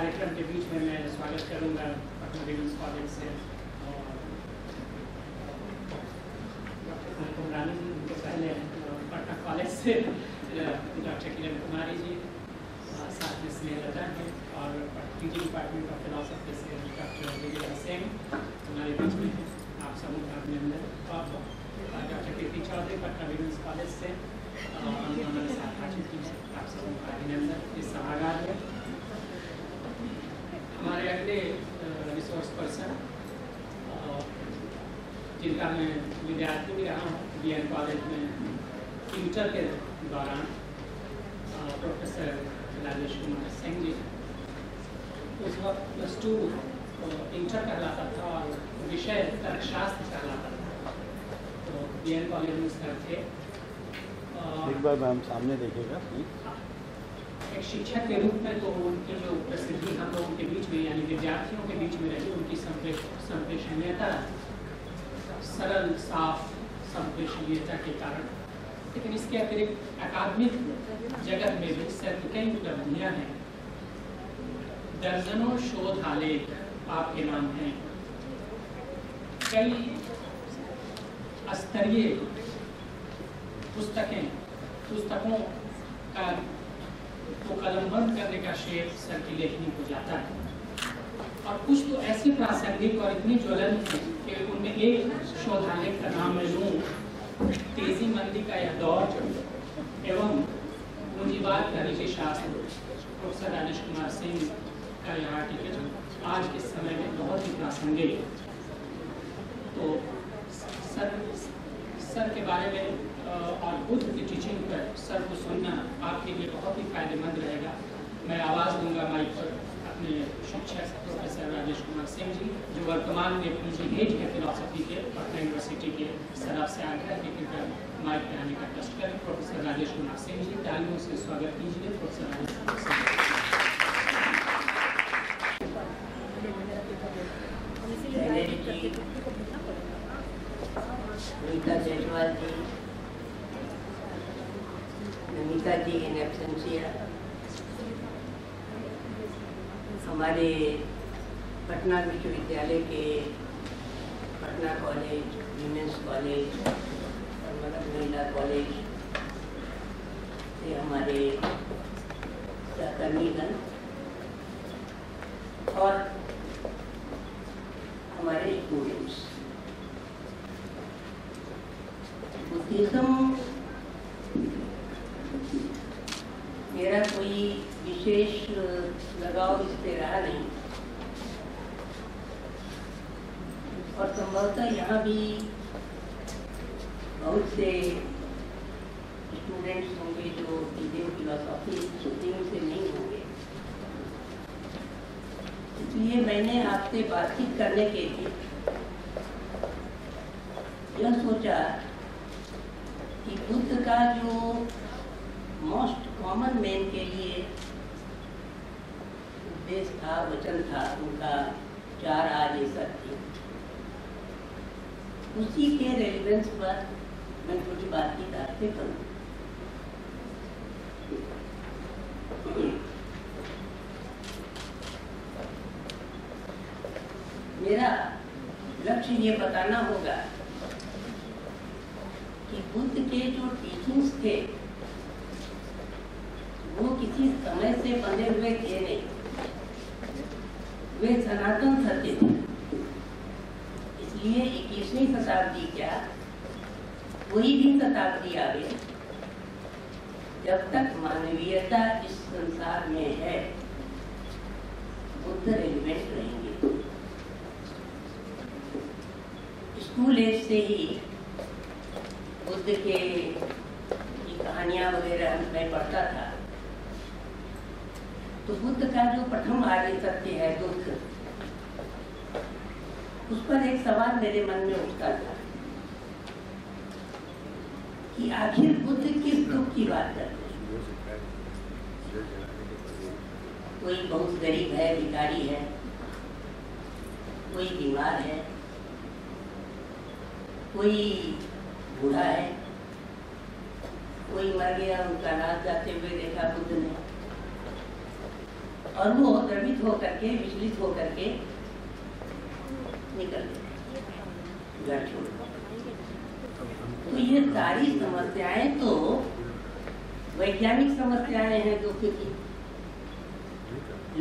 कार्यक्रम के बीच में मैं स्वागत करूंगा पटना विमेंस कॉलेज से और डॉक्टर कुमरानी जी, उनके पहले पटना कॉलेज से डॉक्टर किरण कुमारी जी, साथ में स्नेहलता हैं और पीजी डिपार्टमेंट ऑफ फिलोसफी से डॉक्टर विजय सिंह हमारे बीच में हैं। आप सबों का अभिनंदन। और doctor Kirti Chaudhary Patna women's college से हमारे साथ आ चुकी हैं। आप सबों का अभिनंदन। इस सभागार में हमारे अगले रिसोर्स पर्सन जिनका मैं विद्यार्थी भी रहा हूँ BN कॉलेज में इंटर के दौरान, प्रोफेसर राजेश कुमार सिंह जी। उस वक्त +2 इंटर कहलाता था और विषय तर्कशास्त्र कहलाता था। तो BN कॉलेज में सर थे। एक बार मैम सामने देखिएगा प्लीज। एक शिक्षक के रूप में तो उनकी जो प्रसिद्धि हम लोगों के बीच में यानी विद्यार्थियों के बीच में रही, उनकी संप्रेषणीयता, सरल साफ संप्रेषणीयता के कारण। लेकिन इसके अतिरिक्त अकादमिक जगत में भी सर की कई उपलब्धियाँ हैं। दर्जनों शोध आलेख आपके नाम हैं। कई स्तरीय पुस्तकों का तो कलमबंद करने का श्रेय सर की लेखनी को जाता है। और कुछ तो ऐसी प्रासंगिक और इतनी ज्वलंत है कि उनमें एक शोधालेख का नाम मैं लूँ, तेजी मंदी का यह दौर एवं पूंजीवाद का नीति शास्त्र, प्रोफेसर राजेश कुमार सिंह का यह आर्टिकल आज के समय में बहुत ही प्रासंगिक। तो सर के बारे में और बुद्ध की टीचिंग पर सर को सुनना आपके लिए बहुत ही फायदेमंद रहेगा। मैं आवाज़ दूंगा माइक पर अपने शिक्षक प्रोफेसर राजेश कुमार सिंह जी, जो वर्तमान में PG हेड है फिलोसफी के पटना यूनिवर्सिटी के। सर आपसे आग्रह है कि कृपया माइक पर आने का कष्ट करें। प्रोफेसर राजेश कुमार सिंह जी, तालियों से स्वागत कीजिए। प्रोफेसर राजेश कुमार सिंह। नमिता जी इन एब्सेंशिया, हमारे पटना विश्वविद्यालय के पटना कॉलेज, विमेंस कॉलेज और मदर महिला कॉलेज से हमारे सहकर्मीगण और हमारे स्टूडेंट्स, बुद्धिज्म मेरा कोई विशेष लगाव इससे रहा नहीं और संभवतः यहाँ भी बहुत से स्टूडेंट्स होंगे जो इंडियन फिलोसॉफी से नहीं होंगे। इसलिए मैंने आपसे बातचीत करने के लिए यह सोचा कि बुद्ध का जो मोस्ट कॉमन मैन के लिए उपदेश था, वचन था, उनका 4 आर्य सत्य, उसी के रेलिवेंस पर मैं कुछ बातचीत आपसे करूँ। मेरा लक्ष्य ये बताना होगा कि बुद्ध के जो टीचिंग्स थे वो किसी समय से बंधे हुए थे नहीं, वे सनातन सत्य थे। इसलिए 21वीं शताब्दी क्या, कोई भी शताब्दी आवे, जब तक मानवीयता इस संसार में है, बुद्ध रेलिवेंट रहेंगे। स्कूल एज से ही बुद्ध के कहानियां वगैरह मैं पढ़ता था। तो बुद्ध का जो प्रथम आर्य सत्य है दुख, उस पर एक सवाल मेरे मन में उठता था कि आखिर बुद्ध किस दुख की बात करते हैं। कोई बहुत गरीब है, भिखारी है, कोई बीमार है, कोई बूढ़ा है, कोई मर गया, उनका राज जाते हुए देखा बुद्ध ने। और वो द्रवित होकर के, विचलित होकर के निकल घर छोड़। तो ये सारी समस्याएं तो वैज्ञानिक समस्याएं हैं, दुख की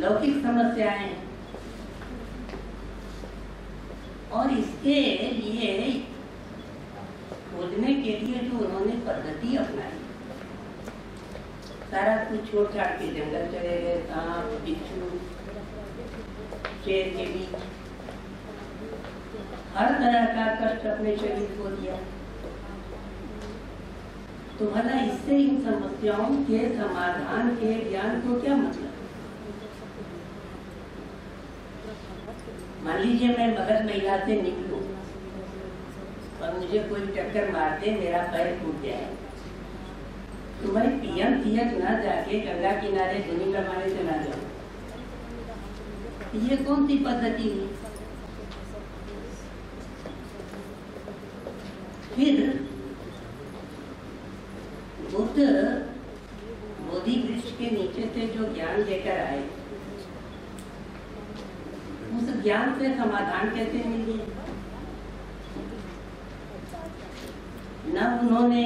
लौकिक समस्याएं हैं, और इसके लिए खोजने के लिए जो उन्होंने पद्धति अपनाई, सारा कुछ छोड़ छाड़ के जंगल चले गए, सांप, बिच्छू, शेर के बीच हर तरह का कष्ट अपने शरीर को दिया। तो भला इससे इन समस्याओं के समाधान के ज्ञान को क्या मतलब? मान लीजिए मैं मगध महिला से निकलूं और मुझे कोई टक्कर मार दे, मेरा पैर टूट जाए, तो मैं पीएम तीरथ ना जाके गंगा किनारे धुनी कमाने से ना जाऊं। ये कौन सी पद्धति हुई? फिर बुद्ध बोधि वृक्ष के नीचे से जो ज्ञान लेकर आए, उस ज्ञान से समाधान कैसे मिले? न उन्होंने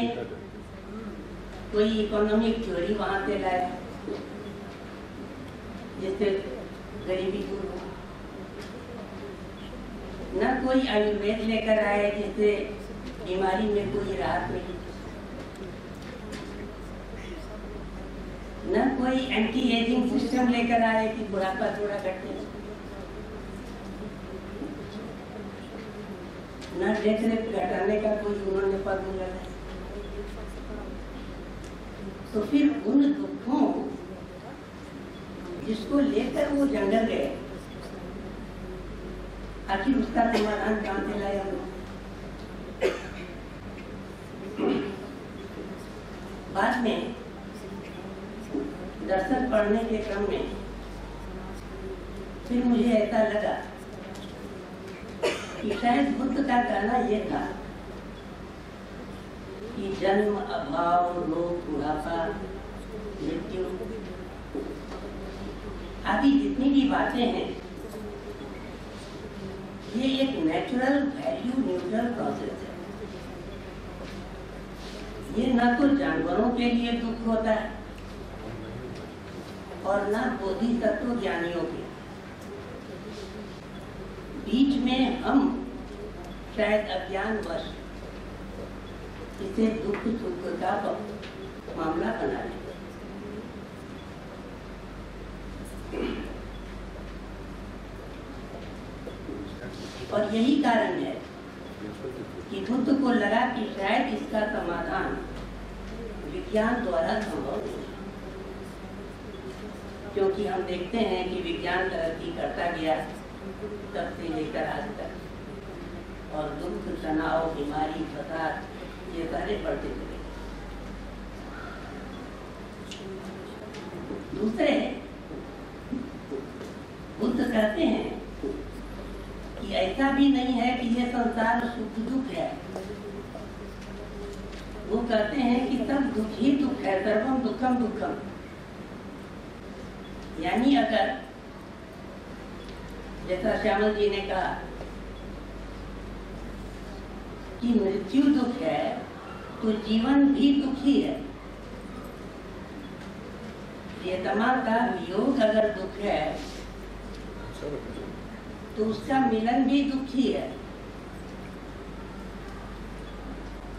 कोई इकोनॉमिक थ्योरी वहां से लाया जिससे गरीबी दूर हो, न कोई आयुर्वेद लेकर आए जिससे बीमारी में कोई राहत मिली, न कोई एंटी एजिंग सिस्टम लेकर आए कि बुढ़ापा थोड़ा घटे, न डेथ रेट घटाने का कोई उन्होंने फॉर्मूला लाया। तो फिर उन दुखों जिसको लेकर वो जंगल गए, आखिर उसका समाधान कहां से लाया? बाद में दर्शन पढ़ने के क्रम में फिर मुझे ऐसा लगा कि शायद बुद्ध का कहना यह था कि जन्म, अभाव, रोग, बुढ़ापा, मृत्यु आदि जितनी भी बातें हैं, ये एक नेचुरल वैल्यू न्यूट्रल प्रोसेस है। ये ना तो जानवरों के लिए दुख होता है और ना बोधिसत्व ज्ञानियों के। बीच में हम शायद अज्ञानवश इसे दुख सुख का मामला बना लेते। और यही कारण है कि बुद्ध को लगा कि शायद इसका समाधान विज्ञान द्वारा संभव नहीं, क्योंकि हम देखते हैं कि विज्ञान तरक्की करता गया तब से लेकर आज तक, और दुख, तनाव, बीमारी, फसाद ये सारे बढ़ते चले। दूसरे बुद्ध कहते हैं कि ऐसा भी नहीं है कि ये संसार सुख दुख है। वो कहते हैं कि सब दुख ही दुख है, सर्वम दुखम दुखम। यानी अगर जैसा श्यामल जी ने कहा कि मृत्यु दुख है, तो जीवन भी दुखी है। प्रियतमा का वियोग अगर दुख है, तो उसका मिलन भी दुखी है।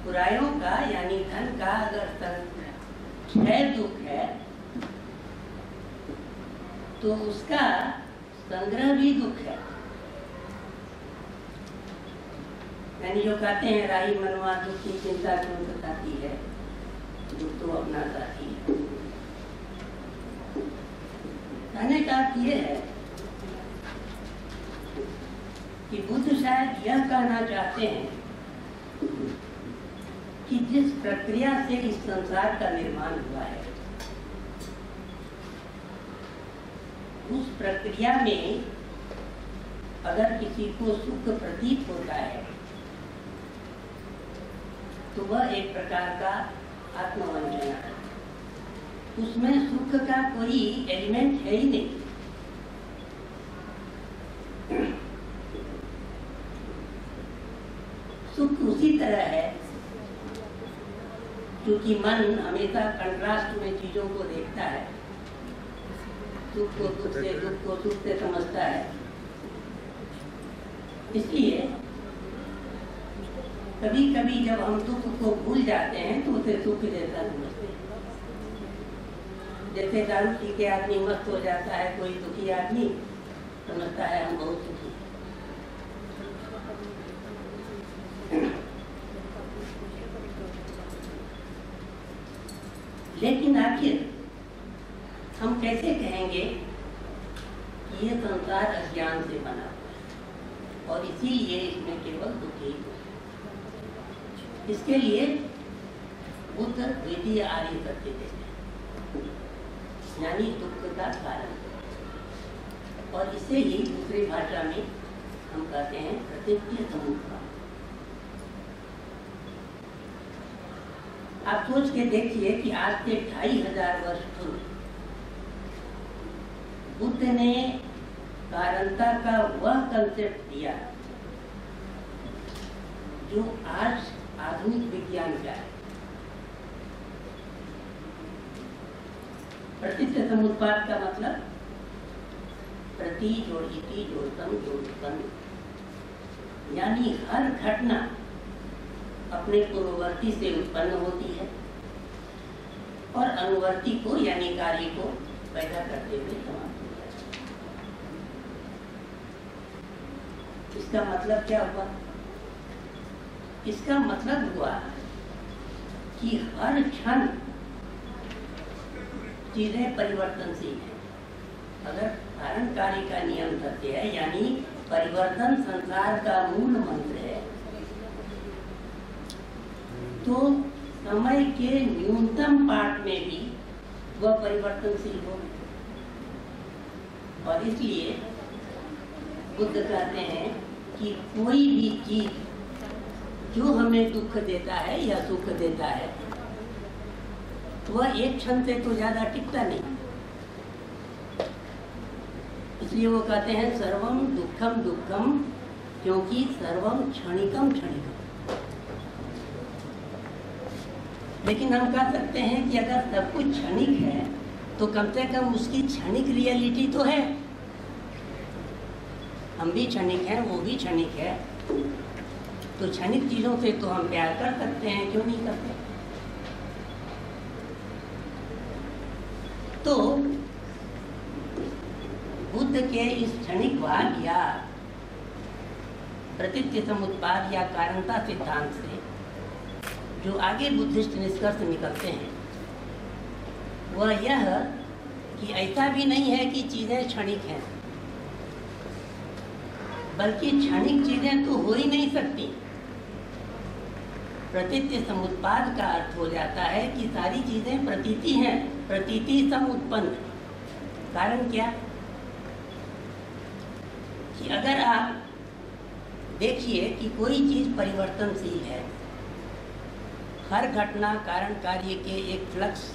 बुराइयों का यानी धन का अगर क्षय दुख है, तो उसका संग्रह भी दुख है। यानी जो कहते हैं राही मनवा दुख की चिंता क्यों सताती है, दुख तो अपना साथी है। कहने का अर्थ ये है कि बुद्ध शायद यह कहना चाहते हैं कि जिस प्रक्रिया से इस संसार का निर्माण हुआ है, उस प्रक्रिया में अगर किसी को सुख प्रतीत होता है, तो वह एक प्रकार का आत्मवंचना है। उसमें सुख का कोई एलिमेंट है ही नहीं। सुख उसी तरह है, क्योंकि मन हमेशा कंट्रास्ट में चीजों को देखता है, सुख को दुख से, दुख को सुख से समझता है। इसलिए कभी कभी जब हम दुख को भूल जाते हैं तो उसे सुख जैसा समझते हैं। जैसे दारू पी के आदमी मस्त हो जाता है, कोई दुखी आदमी समझता है हम बहुत सुखी। लेकिन आखिर हम कैसे कहेंगे कि ये संसार अज्ञान से बना हुआ है और इसीलिए इसमें केवल दुख ही है। इसके लिए बुद्ध द्वितीय आर्य सत्य देते हैं, यानी दुख का कारण, और इसे ही दूसरी भाषा में हम कहते हैं प्रतीत्य समुत्पाद। आप सोच के देखिए कि आज से 2500 वर्ष पूर्व बुद्ध ने कारणता का वह कंसेप्ट दिया जो आज आधुनिक विज्ञान का है। प्रतीत्य समुत्पाद का मतलब प्रति जोड़ इति जोड़तम जोड़तम, यानी हर घटना अपने पूर्ववर्ती से उत्पन्न होती है और अनुवर्ती को यानी कार्य को पैदा करते हुए समाप्त हो जाती है। इसका मतलब क्या हुआ? इसका मतलब हुआ कि हर क्षण चीजें परिवर्तनशील हैं। अगर कारण कार्य का नियम सत्य है, यानी परिवर्तन संसार का मूल मंत्र है, तो समय के न्यूनतम पार्ट में भी वह परिवर्तनशील हो। और इसलिए बुद्ध कहते हैं कि कोई भी चीज जो हमें दुख देता है या सुख देता है, वह एक क्षण से तो ज्यादा टिकता नहीं। इसलिए वो कहते हैं सर्वम दुखम दुखम, क्योंकि सर्वम क्षणिकम क्षणिकम। लेकिन हम कह सकते हैं कि अगर सब कुछ क्षणिक है तो कम से कम उसकी क्षणिक रियलिटी तो है। हम भी क्षणिक हैं, वो भी क्षणिक है, तो क्षणिक चीजों से तो हम प्यार कर सकते हैं, क्यों नहीं करते? तो बुद्ध के इस क्षणिकवाद या प्रतीत्य समुत्पाद या कारणता सिद्धांत से जो आगे बुद्धिस्ट निष्कर्ष निकलते हैं वह यह कि ऐसा भी नहीं है कि चीजें क्षणिक हैं, बल्कि क्षणिक चीजें तो हो ही नहीं सकती। प्रतीत्य समुत्पाद का अर्थ हो जाता है कि सारी चीजें प्रतीति हैं, प्रतीति सम उत्पन्न। कारण क्या? कि अगर आप देखिए कि कोई चीज परिवर्तनशील है, हर घटना कारण कार्य के एक फ्लक्स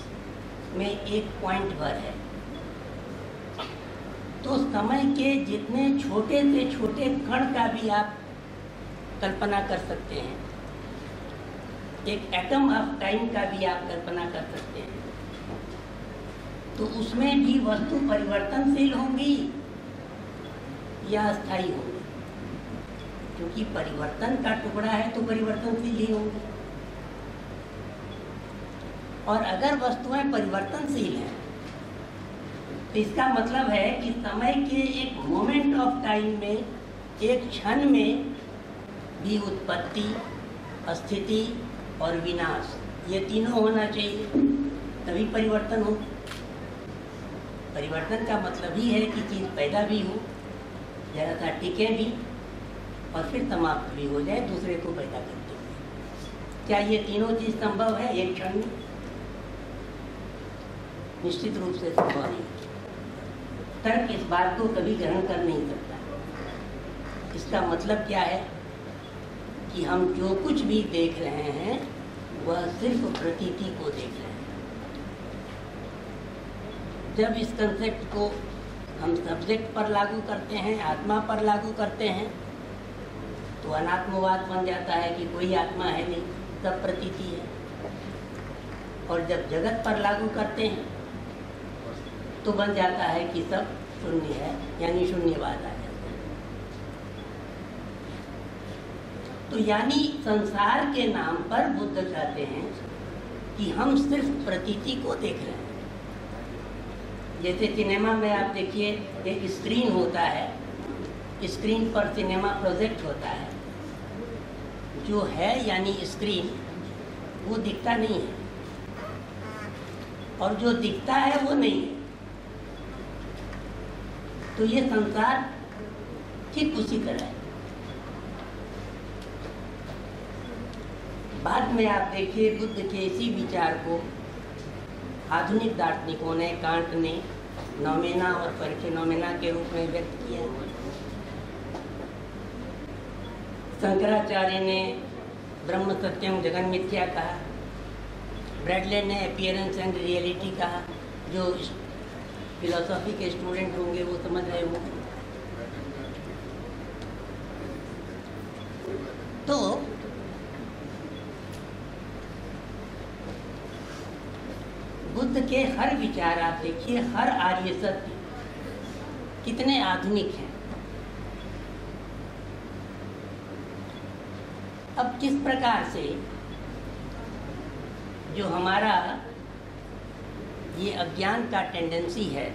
में एक पॉइंट भर है, तो समय के जितने छोटे से छोटे कण का भी आप कल्पना कर सकते हैं, एक एटम ऑफ टाइम का भी आप कल्पना कर सकते हैं, तो उसमें भी वस्तु परिवर्तनशील होंगी या अस्थायी होंगी, क्योंकि परिवर्तन का टुकड़ा है तो परिवर्तनशील ही होंगी। और अगर वस्तुएं परिवर्तनशील हैं तो इसका मतलब है कि समय के एक मोमेंट ऑफ टाइम में, एक क्षण में भी उत्पत्ति, स्थिति और विनाश, ये तीनों होना चाहिए, तभी परिवर्तन हो। परिवर्तन का मतलब ही है कि चीज पैदा भी हो, जरा सा टिके भी और फिर समाप्त भी हो जाए दूसरे को पैदा करते हुए। क्या ये तीनों चीज संभव है एक क्षण में? निश्चित रूप से संभव नहीं। तर्क इस बात को कभी ग्रहण कर नहीं सकता। इसका मतलब क्या है कि हम जो कुछ भी देख रहे हैं वह सिर्फ प्रतीति को देख रहे हैं। जब इस कंसेप्ट को हम सब्जेक्ट पर लागू करते हैं, आत्मा पर लागू करते हैं, तो तो अनात्मवाद बन जाता है कि कोई आत्मा है नहीं, सब प्रतीति है। और जब जगत पर लागू करते हैं तो बन जाता है कि सब शून्य है, यानी शून्यवाद आ जाता है। तो यानी संसार के नाम पर बुद्ध कहते हैं कि हम सिर्फ प्रतीति को देख रहे हैं। जैसे सिनेमा में आप देखिए, एक स्क्रीन होता है, स्क्रीन पर सिनेमा प्रोजेक्ट होता है, जो है यानी स्क्रीन वो दिखता नहीं है, और जो दिखता है वो नहीं है। तो ये संसार ठीक उसी तरह है। बाद में आप देखिए बुद्ध के इसी विचार को आधुनिक दार्शनिकों ने, कांट ने नोमेना और परफिनोमेना के रूप में व्यक्त किया। शंकराचार्य ने ब्रह्म सत्यम जगन मिथ्या कहा। ब्रैडले ने अपीयरेंस एंड रियलिटी कहा। जो फिलोसॉफी के स्टूडेंट होंगे वो समझ रहे होंगे। तो बुद्ध के हर विचार आप देखिए, हर आर्य सत्य कितने आधुनिक हैं। अब किस प्रकार से जो हमारा ये अज्ञान का टेंडेंसी है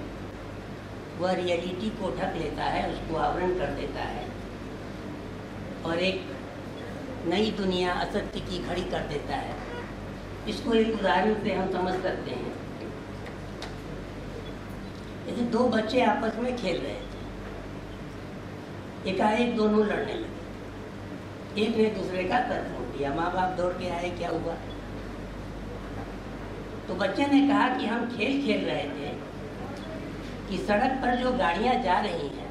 वह रियलिटी को ढक लेता है, उसको आवरण कर देता है और एक नई दुनिया असत्य की खड़ी कर देता है। इसको एक उदाहरण से हम समझ सकते हैं। जैसे दो बच्चे आपस में खेल रहे थे, एकाएक दोनों लड़ने लगे, एक ने दूसरे का सर फोड़ दिया। माँ बाप दौड़ के आए, क्या हुआ? तो बच्चे ने कहा कि हम खेल खेल रहे थे कि सड़क पर जो गाड़ियां जा रही हैं,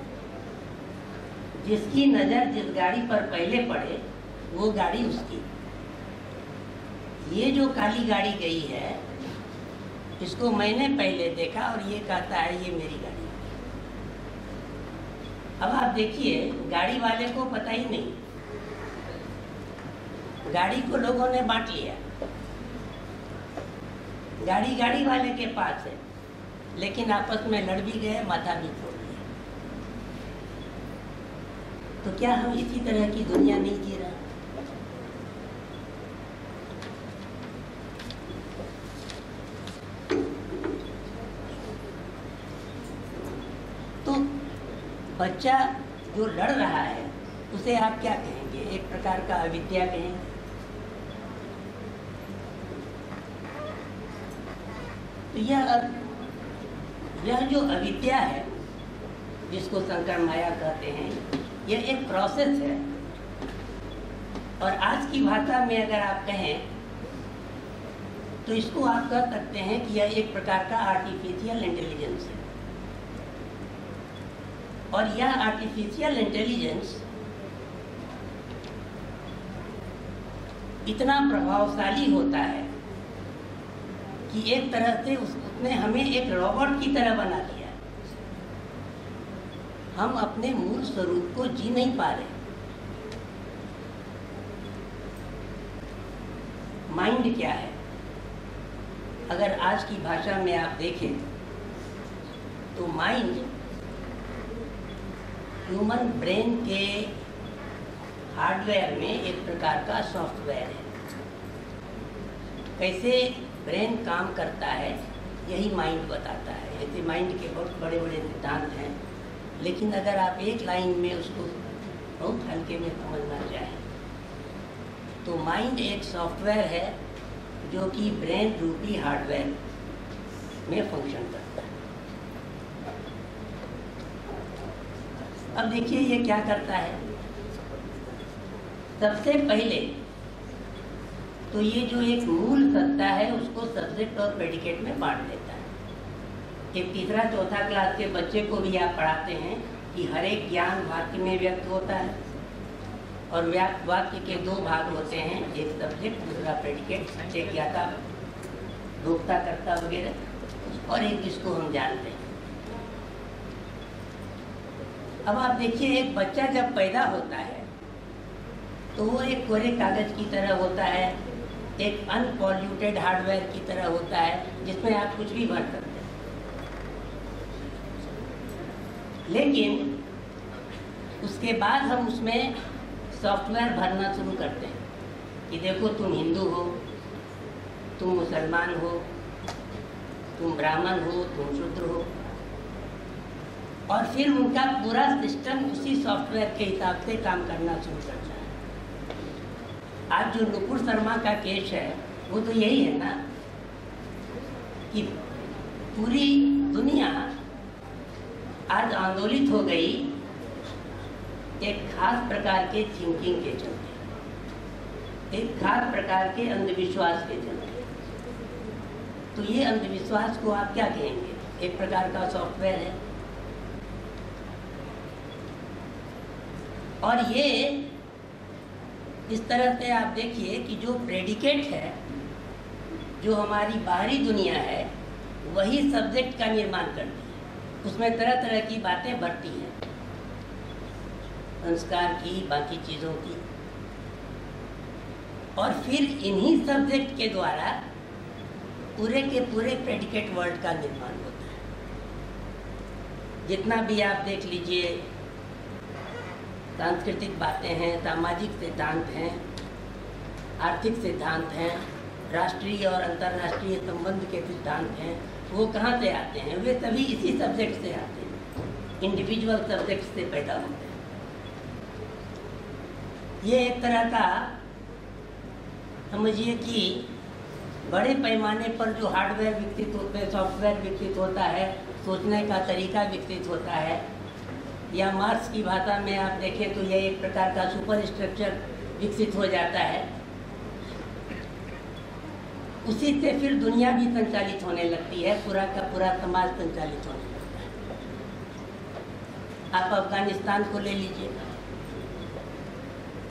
जिसकी नज़र जिस गाड़ी पर पहले पड़े वो गाड़ी उसकी। ये जो काली गाड़ी गई है इसको मैंने पहले देखा और ये कहता है ये मेरी गाड़ी। अब आप देखिए, गाड़ी वाले को पता ही नहीं, गाड़ी को लोगों ने बांट लिया। गाड़ी गाड़ी वाले के पास है, लेकिन आपस में लड़ भी गए, माथा भी फोड़ लिया। तो क्या हम इसी तरह की दुनिया नहीं जी रहे? तो बच्चा जो लड़ रहा है उसे आप क्या कहेंगे? एक प्रकार का अविद्या कहेंगे। तो यह जो अविद्या है, जिसको शंकर माया कहते हैं, यह एक प्रोसेस है। और आज की भाषा में अगर आप कहें तो इसको आप कह सकते हैं कि यह एक प्रकार का आर्टिफिशियल इंटेलिजेंस है। और यह आर्टिफिशियल इंटेलिजेंस इतना प्रभावशाली होता है कि एक तरह से उसने हमें एक रोबोट की तरह बना दिया है। हम अपने मूल स्वरूप को जी नहीं पा रहे। माइंड क्या है? अगर आज की भाषा में आप देखें तो माइंड ह्यूमन ब्रेन के हार्डवेयर में एक प्रकार का सॉफ्टवेयर है। कैसे ब्रेन काम करता है यही माइंड बताता है। ऐसे माइंड के बहुत बड़े बड़े सिद्धांत हैं, लेकिन अगर आप एक लाइन में उसको बहुत हल्के में समझना चाहें तो माइंड एक सॉफ्टवेयर है जो कि ब्रेन रूपी हार्डवेयर में फंक्शन करता है। अब देखिए ये क्या करता है। सबसे पहले तो ये जो एक मूल सत्ता है उसको सब्जेक्ट और प्रेडिकेट में बांट देता है। एक तीसरा चौथा क्लास के बच्चे को भी आप पढ़ाते हैं कि हर एक ज्ञान वाक्य में व्यक्त होता है और वाक्य के दो भाग होते हैं, एक सब्जेक्ट दूसरा प्रेडिकेट, एक ज्ञाता भोक्ता कर्ता वगैरह, और एक जिसको हम जानते हैं। अब आप देखिए एक बच्चा जब पैदा होता है तो वो एक कोरे कागज की तरह होता है, एक अनपॉल्यूटेड हार्डवेयर की तरह होता है जिसमें आप कुछ भी भर सकते हैं। लेकिन उसके बाद हम उसमें सॉफ्टवेयर भरना शुरू करते हैं कि देखो तुम हिंदू हो, तुम मुसलमान हो, तुम ब्राह्मण हो, तुम शूद्र हो, और फिर उनका पूरा सिस्टम उसी सॉफ्टवेयर के हिसाब से काम करना शुरू करता है। आज जो नुपुर शर्मा का केस है वो तो यही है ना कि पूरी दुनिया आज आंदोलित हो गई एक खास प्रकार के थिंकिंग के चलते, एक खास प्रकार के अंधविश्वास के चलते। तो ये अंधविश्वास को आप क्या कहेंगे? एक प्रकार का सॉफ्टवेयर है। और ये इस तरह से आप देखिए कि जो प्रेडिकेट है, जो हमारी बाहरी दुनिया है, वही सब्जेक्ट का निर्माण करती है। उसमें तरह तरह की बातें बढ़ती हैं, संस्कार की, बाकी चीज़ों की, और फिर इन्हीं सब्जेक्ट के द्वारा पूरे के पूरे प्रेडिकेट वर्ल्ड का निर्माण होता है। जितना भी आप देख लीजिए, सांस्कृतिक बातें हैं, सामाजिक सिद्धांत हैं, आर्थिक सिद्धांत हैं, राष्ट्रीय और अंतर्राष्ट्रीय संबंध के सिद्धांत हैं, वो कहाँ से आते हैं? वे सभी इसी सब्जेक्ट से आते हैं, इंडिविजुअल सब्जेक्ट से पैदा होते हैं। ये एक तरह का समझिए कि बड़े पैमाने पर जो हार्डवेयर विकसित होते हैं, सॉफ्टवेयर विकसित होता है, सोचने का तरीका विकसित होता है, या मार्क्स की भाषा में आप देखें तो यह एक प्रकार का सुपर स्ट्रक्चर विकसित हो जाता है। उसी से फिर दुनिया भी संचालित होने लगती है, पूरा का पूरा समाज संचालित होने लगता है। आप अफगानिस्तान को ले लीजिए,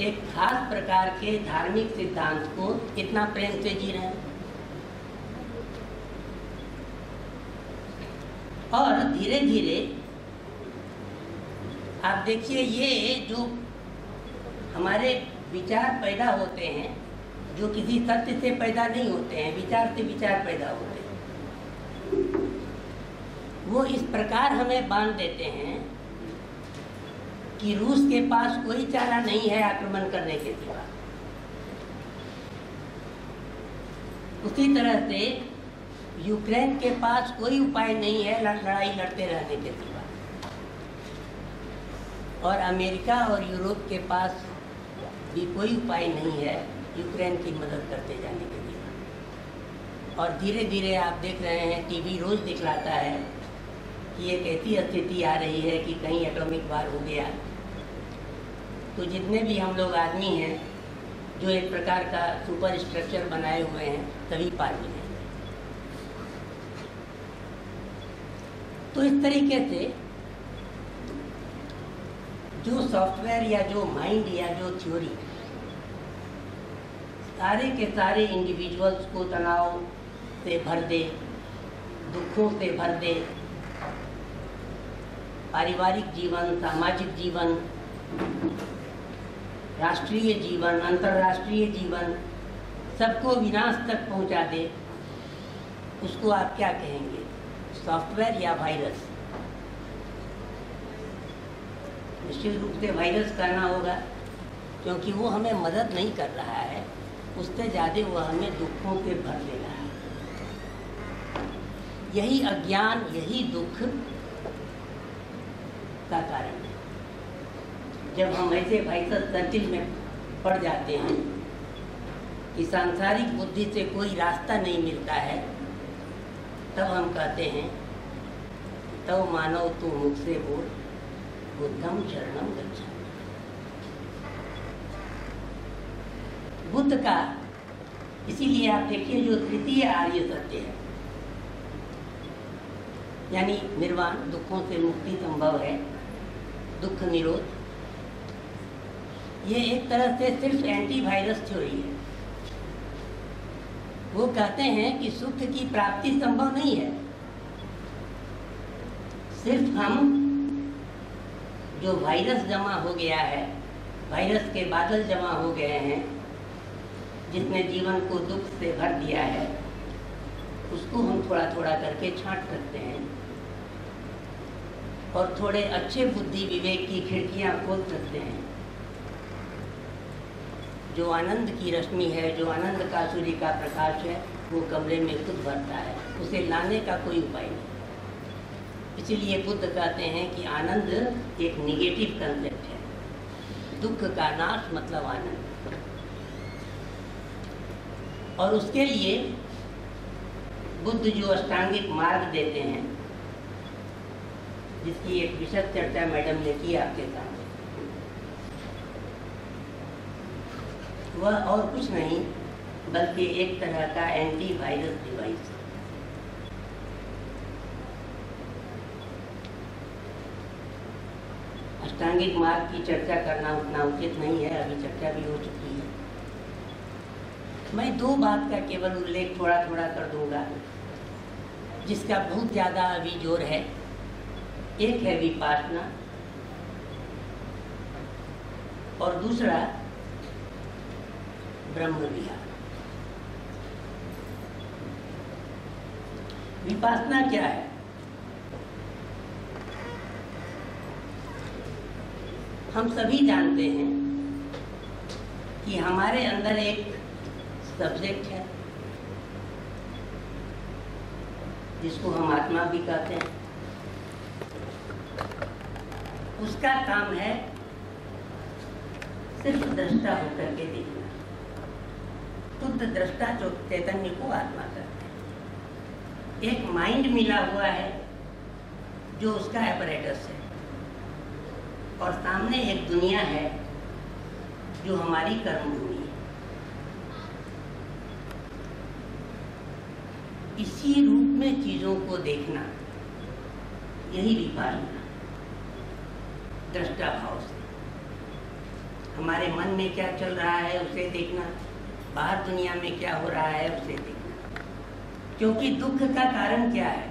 एक खास प्रकार के धार्मिक सिद्धांत को कितना प्रेम से जी रहे हैं, और धीरे धीरे आप देखिए ये जो हमारे विचार पैदा होते हैं, जो किसी सत्य से पैदा नहीं होते हैं, विचार से विचार पैदा होते हैं, वो इस प्रकार हमें बांध देते हैं कि रूस के पास कोई चारा नहीं है आक्रमण करने के सिवा। उसी तरह से यूक्रेन के पास कोई उपाय नहीं है लड़ाई लड़ते रहने के सिवा, और अमेरिका और यूरोप के पास भी कोई उपाय नहीं है यूक्रेन की मदद करते जाने के लिए। और धीरे धीरे आप देख रहे हैं, टीवी रोज दिखलाता है कि एक ऐसी स्थिति आ रही है कि कहीं एटॉमिक वार हो गया। तो जितने भी हम लोग आदमी हैं जो एक प्रकार का सुपर स्ट्रक्चर बनाए हुए हैं, सभी पार मिले। तो इस तरीके से जो सॉफ्टवेयर या जो माइंड या जो थ्योरी सारे के सारे इंडिविजुअल्स को तनाव से भर दे, दुखों से भर दे, पारिवारिक जीवन, सामाजिक जीवन, राष्ट्रीय जीवन, अंतर्राष्ट्रीय जीवन, सबको विनाश तक पहुंचा दे, उसको आप क्या कहेंगे? सॉफ्टवेयर या वायरस? निश्चित रूप से वायरस करना होगा, क्योंकि वो हमें मदद नहीं कर रहा है, उससे ज़्यादा वो हमें दुखों से भर दे रहा है। यही अज्ञान, यही दुख का कारण है। जब हम ऐसे वायरस सर्किल में पड़ जाते हैं कि सांसारिक बुद्धि से कोई रास्ता नहीं मिलता है, तब हम कहते हैं तब मानव तू मुझसे बोल, बुद्धम शरणम गच्छामि। बुद्ध का इसीलिए आप देखिए जो तृतीय आर्य सत्य है, यानी निर्वाण, दुखों से मुक्ति संभव है, दुख निरोध, ये एक तरह से सिर्फ एंटी वायरस थ्योरी है। वो कहते हैं कि सुख की प्राप्ति संभव नहीं है, सिर्फ हम जो वायरस जमा हो गया है वायरस के बादल जमा हो गए हैं, जिसने जीवन को दुख से भर दिया है, उसको हम थोड़ा थोड़ा करके छांट सकते हैं और थोड़े अच्छे बुद्धि विवेक की खिड़कियां खोल सकते हैं। जो आनंद की रश्मि है, जो आनंद का सूर्य का प्रकाश है, वो कमरे में खुद भरता है, उसे लाने का कोई उपाय नहीं। इसलिए बुद्ध कहते हैं कि आनंद एक निगेटिव कंसेप्ट है, दुख का नाश मतलब आनंद। और उसके लिए बुद्ध जो अष्टांगिक मार्ग देते हैं, जिसकी एक विशद चर्चा मैडम ने की आपके सामने, वह और कुछ नहीं बल्कि एक तरह का एंटी वायरस डिवाइस है। अष्टांगिक मार्ग की चर्चा करना उतना उचित नहीं है, अभी चर्चा भी हो चुकी है। मैं दो बात का केवल उल्लेख थोड़ा थोड़ा कर दूंगा, जिसका बहुत ज़्यादा अभी जोर है। एक है विपासना और दूसरा ब्रह्म विहार। विपासना क्या है? हम सभी जानते हैं कि हमारे अंदर एक सब्जेक्ट है जिसको हम आत्मा भी कहते हैं। उसका काम है सिर्फ दृष्टा होकर के देखना। शुद्ध दृष्टा जो चैतन्य को आत्मा कहते हैं। एक माइंड मिला हुआ है जो उसका एपरेटस है, और सामने एक दुनिया है जो हमारी कर्म भूमि है। इसी रूप में चीजों को देखना, यही विपासना, दृष्टा भाव से। हमारे मन में क्या चल रहा है उसे देखना, बाहर दुनिया में क्या हो रहा है उसे देखना। क्योंकि दुख का कारण क्या है?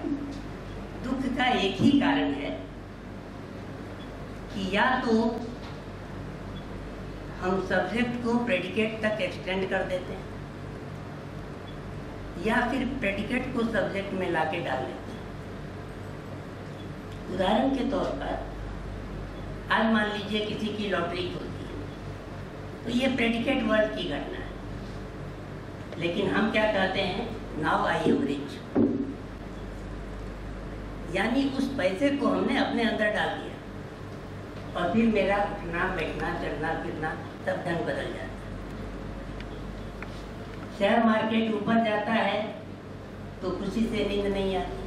दुख का एक ही कारण है कि या तो हम सब्जेक्ट को प्रेडिकेट तक एक्सटेंड कर देते हैं, या फिर प्रेडिकेट को सब्जेक्ट में लाके डाल देते हैं। उदाहरण के तौर पर आज मान लीजिए किसी की लॉटरी खुलती है, तो ये प्रेडिकेट वर्ड की घटना है, लेकिन हम क्या कहते हैं? Now I am rich. यानी उस पैसे को हमने अपने अंदर डाल दिया और फिर मेरा उठना बैठना चलना फिरना सब ढंग बदल जाता है। शेयर मार्केट ऊपर जाता है तो खुशी से नींद नहीं आती,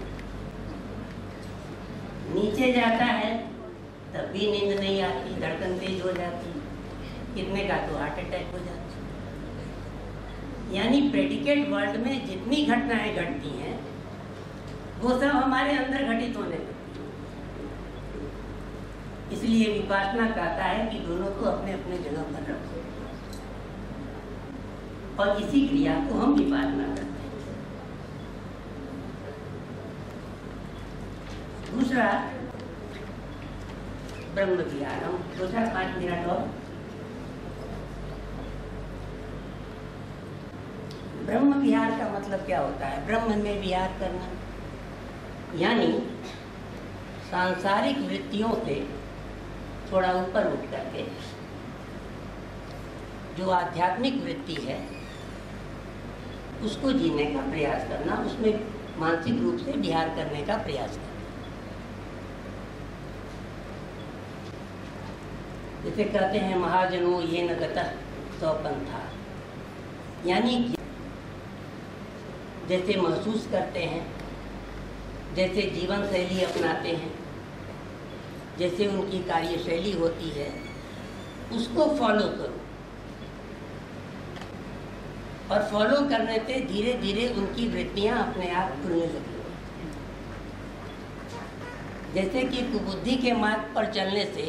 नीचे जाता है तब भी नींद नहीं आती, धड़कन तेज हो जाती, कितने का तो हार्ट अटैक हो जाता। यानी प्रेडिकेट वर्ल्ड में जितनी घटनाएं घटती हैं वो सब हमारे अंदर घटित होने लगती हैं। इसलिए विपासना कहता है कि दोनों को अपने अपने जगह पर रखो, और इसी क्रिया को हम विपासना करते हैं। दूसरा ब्रह्म विहार। हम 2-5 मिनट और ब्रह्म विहार का मतलब क्या होता है? ब्रह्म में विहार करना, यानी सांसारिक वृत्तियों से थोड़ा ऊपर उठ करके जो आध्यात्मिक वृत्ति है उसको जीने का प्रयास करना, उसमें मानसिक रूप से विहार करने का प्रयास करना। जैसे कहते हैं महाजनों ये न गतः स्वपंथा, यानी जैसे महसूस करते हैं, जैसे जीवन शैली अपनाते हैं, जैसे उनकी कार्यशैली होती है, उसको फॉलो करो। और फॉलो करने से धीरे धीरे उनकी वृत्तियां अपने आप खुलने लगती हैं। जैसे कि कुबुद्धि के मार्ग पर चलने से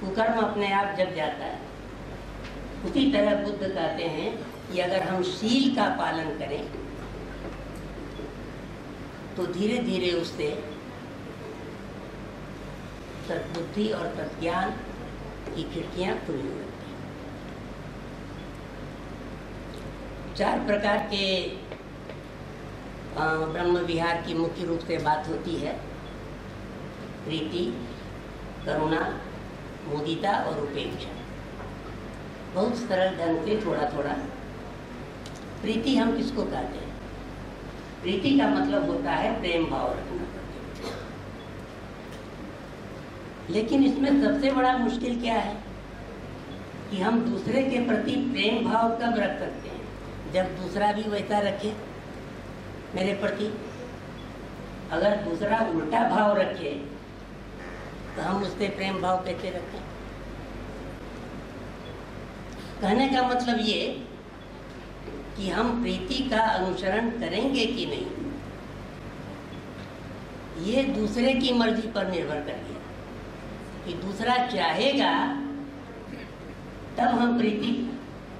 कुकर्म अपने आप जग जाता है, उसी तरह बुद्ध कहते हैं कि अगर हम शील का पालन करें तो धीरे धीरे उससे सद्बुद्धि और सज्ञान की खिड़कियां खुलने लगती हैं। 4 प्रकार के ब्रह्म विहार की मुख्य रूप से बात होती है: प्रीति, करुणा, मुदिता और उपेक्षा। बहुत सरल ढंग से थोड़ा थोड़ा। प्रीति हम किसको कहते हैं? प्रीति का मतलब होता है प्रेम भाव रखना। लेकिन इसमें सबसे बड़ा मुश्किल क्या है कि हम दूसरे के प्रति प्रेम भाव कब रख सकते हैं? जब दूसरा भी वैसा रखे मेरे प्रति। अगर दूसरा उल्टा भाव रखे तो हम उससे प्रेम भाव कैसे रखें? कहने का मतलब ये कि हम प्रीति का अनुसरण करेंगे कि नहीं, ये दूसरे की मर्जी पर निर्भर कर गया कि दूसरा चाहेगा तब हम प्रीति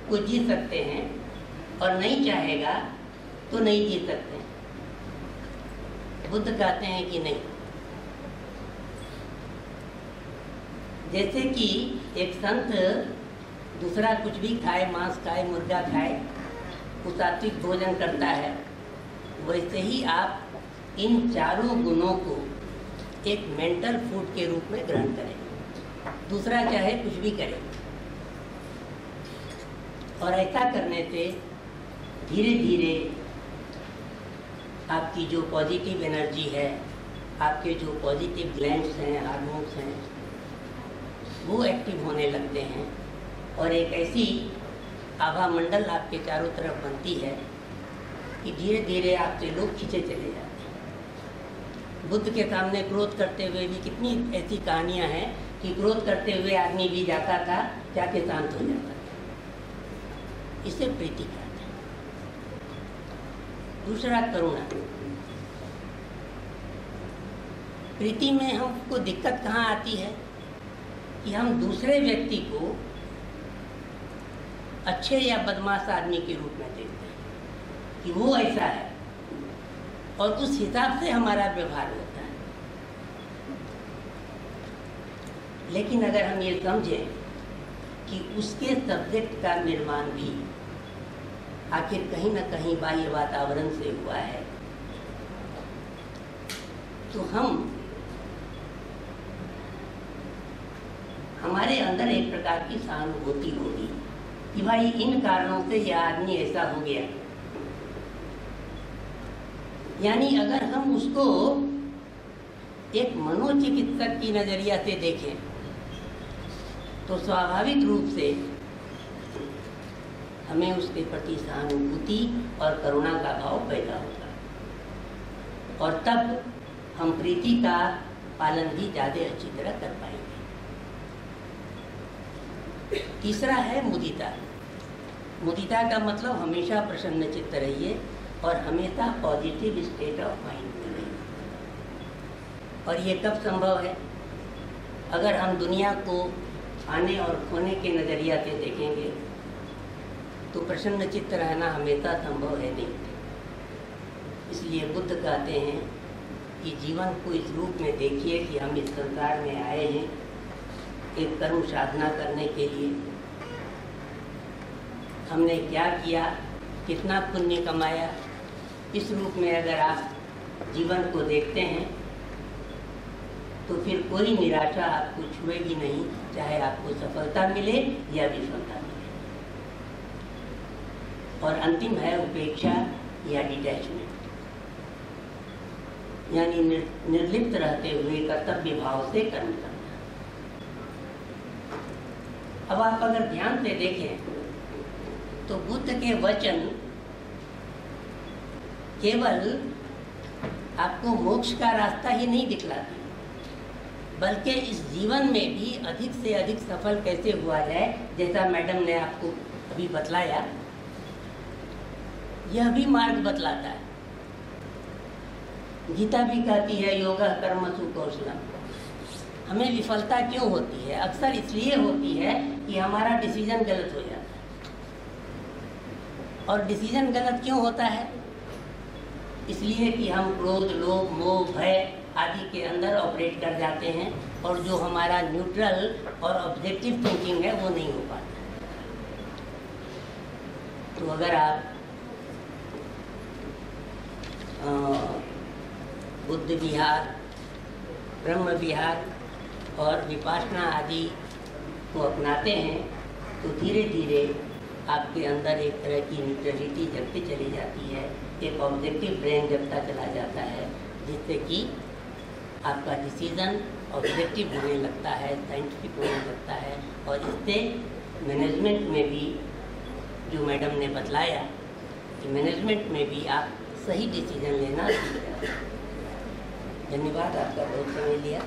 को जी सकते हैं, और नहीं चाहेगा तो नहीं जी सकते। बुद्ध कहते हैं कि नहीं। जैसे कि एक संत दूसरा कुछ भी खाए, मांस खाए, मुर्गा खाए, वो सात्विक भोजन करता है, वैसे ही आप इन चारों गुणों को एक मेंटल फूड के रूप में ग्रहण करें। दूसरा चाहे कुछ भी करे, और ऐसा करने से धीरे धीरे आपकी जो पॉजिटिव एनर्जी है, आपके जो पॉजिटिव ग्लैंड्स हैं, हार्मोन्स हैं, वो एक्टिव होने लगते हैं, और एक ऐसी आभा मंडल आपके चारों तरफ बनती है कि धीरे धीरे आपसे लोग खींचे चले जाते हैं। बुद्ध के सामने क्रोध करते हुए भी कितनी ऐसी कहानियां हैं कि क्रोध करते हुए आदमी भी जाता था, जाके शांत हो जाता था। इसे प्रीति कहते हैं। दूसरा करुणा। प्रीति में हमको दिक्कत कहाँ आती है कि हम दूसरे व्यक्ति को अच्छे या बदमाश आदमी के रूप में देखते हैं कि वो ऐसा है, और उस हिसाब से हमारा व्यवहार होता है। लेकिन अगर हम ये समझें कि उसके सब्जेक्ट का निर्माण भी आखिर कहीं ना कहीं बाह्य वातावरण से हुआ है, तो हमारे अंदर एक प्रकार की सहानुभूति होगी कि भाई इन कारणों से यह आदमी ऐसा हो गया। यानी अगर हम उसको एक मनोचिकित्सक की नजरिया से देखें तो स्वाभाविक रूप से हमें उसके प्रति सहानुभूति और करुणा का भाव पैदा होगा, और तब हम प्रीति का पालन भी ज़्यादा अच्छी तरह कर पाएंगे। तीसरा है मुदिता। मुदिता का मतलब हमेशा प्रसन्नचित्त रहिए और हमेशा पॉजिटिव स्टेट ऑफ माइंड में रहिए। और ये कब संभव है? अगर हम दुनिया को आने और खोने के नज़रिया से देखेंगे तो प्रसन्नचित्त रहना हमेशा संभव है नहीं। इसलिए बुद्ध कहते हैं कि जीवन को इस रूप में देखिए कि हम इस संसार में आए हैं एक कर्म साधना करने के लिए। हमने क्या किया, कितना पुण्य कमाया, इस रूप में अगर आप जीवन को देखते हैं तो फिर कोई निराशा आपको छुएगी नहीं, चाहे आपको सफलता मिले या विफलता मिले। और अंतिम है उपेक्षा या डिटैचमेंट, यानी निर्लिप्त रहते हुए कर्तव्य भाव से कर्म करना। अब आप अगर ध्यान से देखें तो बुद्ध के वचन केवल आपको मोक्ष का रास्ता ही नहीं दिखलाते, बल्कि इस जीवन में भी अधिक से अधिक सफल कैसे हुआ जाए, जैसा मैडम ने आपको अभी बतलाया, यह भी मार्ग बतलाता है। गीता भी कहती है योगा कर्मसु कौशलम। हमें विफलता क्यों होती है? अक्सर इसलिए होती है कि हमारा डिसीजन गलत हो जाता है। और डिसीजन गलत क्यों होता है? इसलिए कि हम क्रोध, लोभ, मोह, भय आदि के अंदर ऑपरेट कर जाते हैं और जो हमारा न्यूट्रल और ऑब्जेक्टिव थिंकिंग है वो नहीं हो पाता। तो अगर आप बुद्ध विहार, ब्रह्म विहार और विपासना आदि को अपनाते हैं तो धीरे धीरे आपके अंदर एक तरह की न्यूट्रलिटी जगती चली जाती है, एक ऑब्जेक्टिव ब्रेन जगता चला जाता है, जिससे कि आपका डिसीजन ऑब्जेक्टिव होने लगता है, साइंटिफिक होने लगता है। और इससे मैनेजमेंट में भी, जो मैडम ने बतलाया कि मैनेजमेंट में भी आप सही डिसीजन लेना सीख जाए। धन्यवाद, आपका बहुत समय लिया।